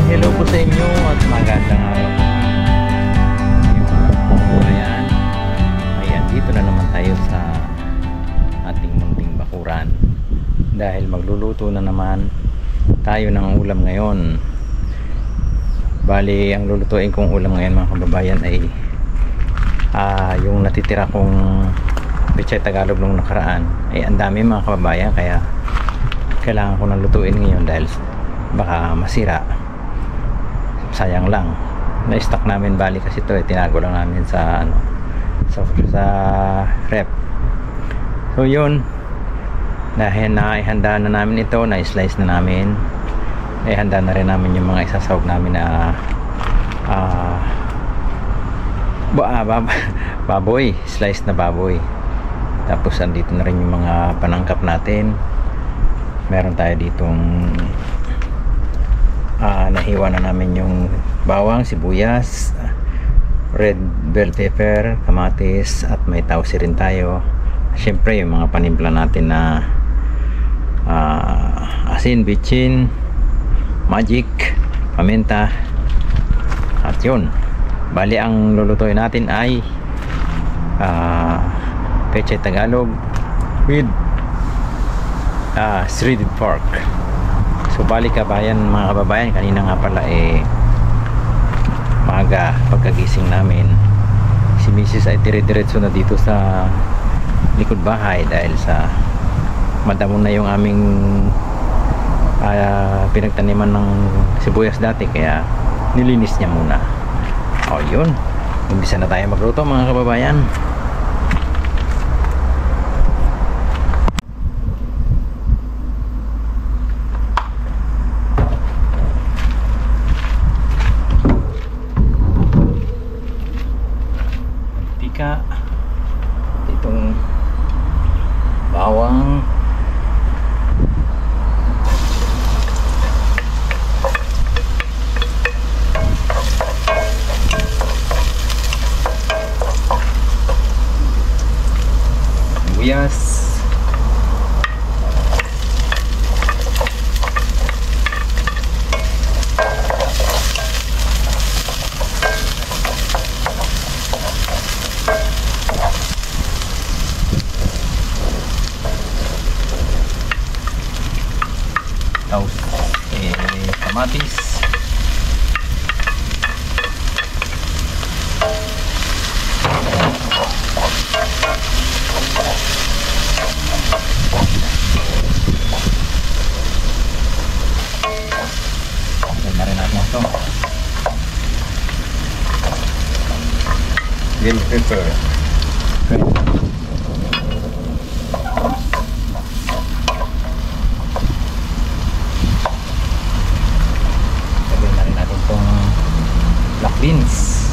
Hello po sa inyo at magandang araw. Ayan, ayan, dito na naman tayo sa ating munting bakuran dahil magluluto na naman tayo ng ulam ngayon. Bali, ang lulutuin kong ulam ngayon mga kababayan ay yung natitira kong pechay Tagalog nung nakaraan ay ang dami mga kababayan, kaya kailangan ko nang lutuin ngayon dahil baka masira. Sayang lang, na-stock namin bali kasi ito tinago lang namin sa rep. So yun, dahil naihanda na namin ito, na-slice na namin, handa na rin namin yung mga isasawag namin na baboy, slice na baboy. Tapos andito na rin yung mga panangkap natin. Meron tayo ditong nahiwa na namin yung bawang, sibuyas, red bell pepper, kamatis, at may tausi rin tayo. Syempre yung mga panimpla natin na asin, bitchin, magic, paminta, at yun. Bali ang lulutuin natin ay pechay Tagalog with shredded pork. So bali kabayan, mga kababayan, kanina nga pala maaga pagkagising namin, si Mrs. ay dire-diretso na dito sa likod bahay dahil sa madamo na yung aming pinagtaniman ng sibuyas dati, kaya nilinis niya muna. O yun, umpisa na tayo magluto mga kababayan. Itong bawang, sibuyas, kamatis, na rin natin ito, bell pepper, black beans,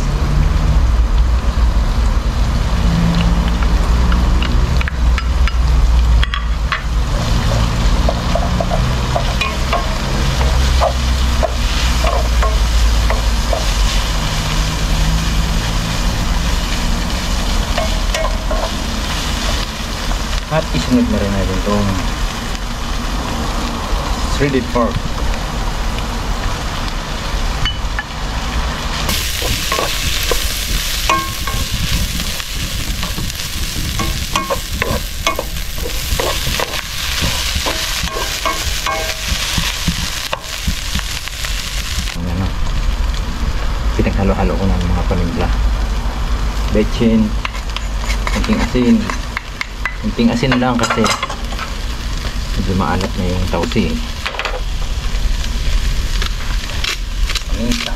at isunod na rin natin itong shredded pork. Pinaghalo-halo ko ng mga panimpla, bechin, kunting asin lang kasi medyo maalat na yung tausi. langisa.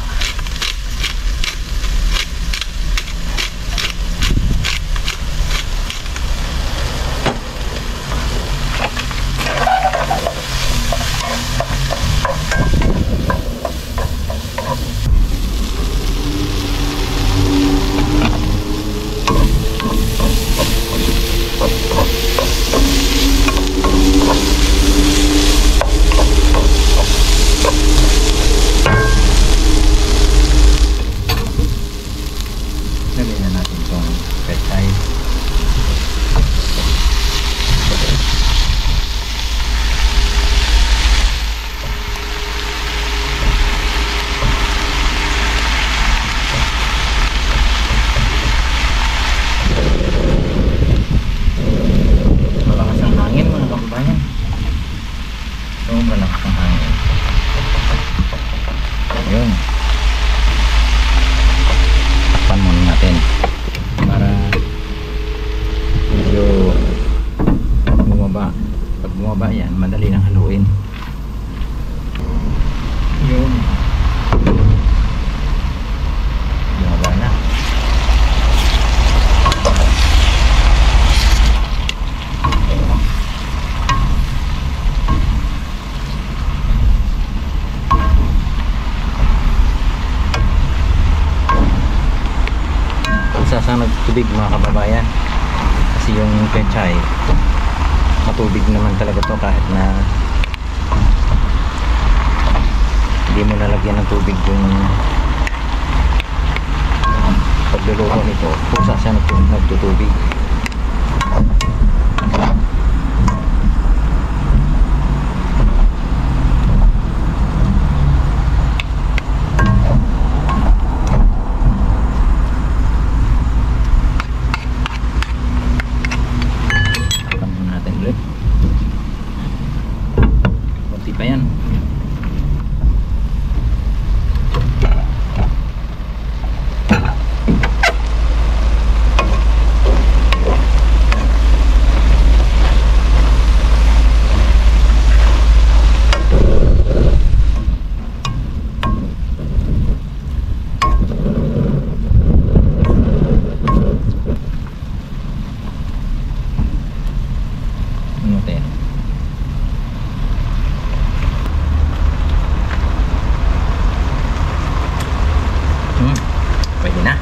Bumaba yan, madali lang haluin. Yun. Bumaba na. Sasang nagtubig mga kababayan. Kasi yung pechay matubig naman talaga to, kahit na hindi mo nalagyan ng tubig yung pagluluto nito. Pusa siya nagtutubig. Kunti pa yan. Pwede na.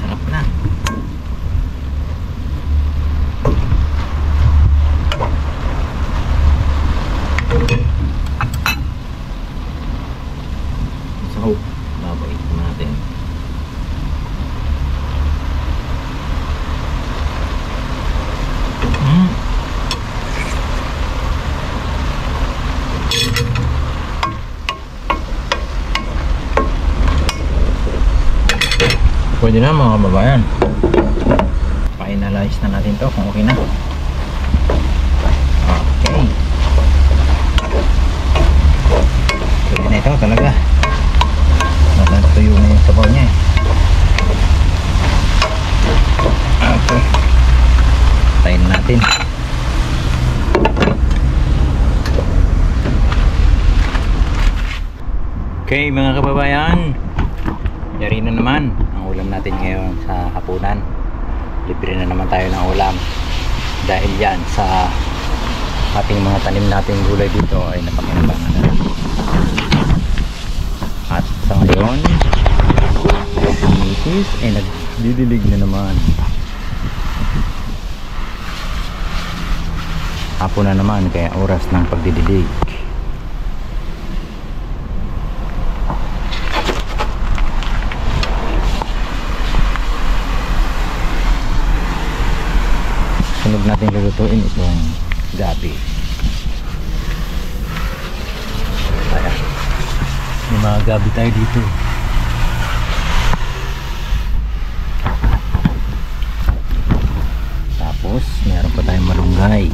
Sarap na. So, babait natin. Pwede na mga kababayan. Pa-analyze na natin to kung okay na. Okay. Pwede na ito talaga. Natutuyo na yung sabaw niya eh. Okay. Tayin natin. Okay mga kababayan, yari na naman ang ulam natin ngayon sa hapunan. Libre na naman tayo ng ulam dahil yan sa ating mga tanim nating gulay dito ay napakinabangan na. At sa ngayon ang misis ay nagdidilig na naman. Hapon na naman kaya oras ng pagdidilig. Sunod natin lulutuin itong gabi. Ayan. May mga gabi tayo dito. Tapos meron pa tayong malunggay.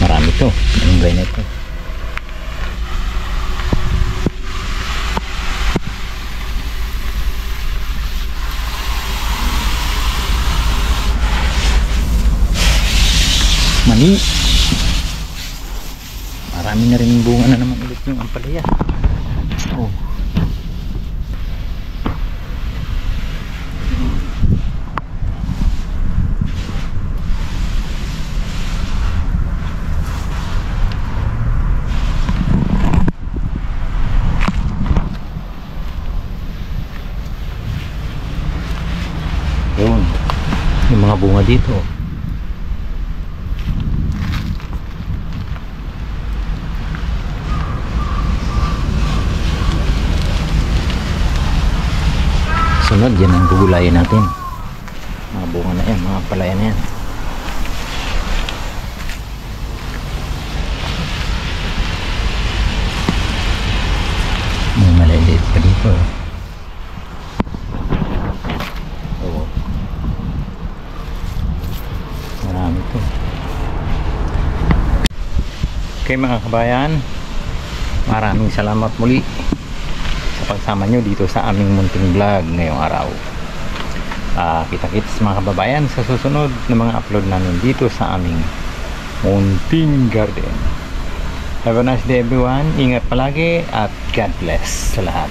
Marami to, malunggay na ito. dami. Marami na rin bunga na naman ulit yung ampalaya. Oh. Yun. Yung mga bunga dito. Sunod, yan ang gugulayin natin. Mga bunga na yan, mga palaya na yan. May maliliit pa dito. Oo. Marami to. Okay mga kabayan, maraming salamat muli sa pagsama nyo dito sa aming munting vlog ngayong araw. Kita-kits mga kababayan sa susunod na mga upload namin dito sa aming munting garden. Have a nice day everyone. Ingat palagi at God bless sa lahat.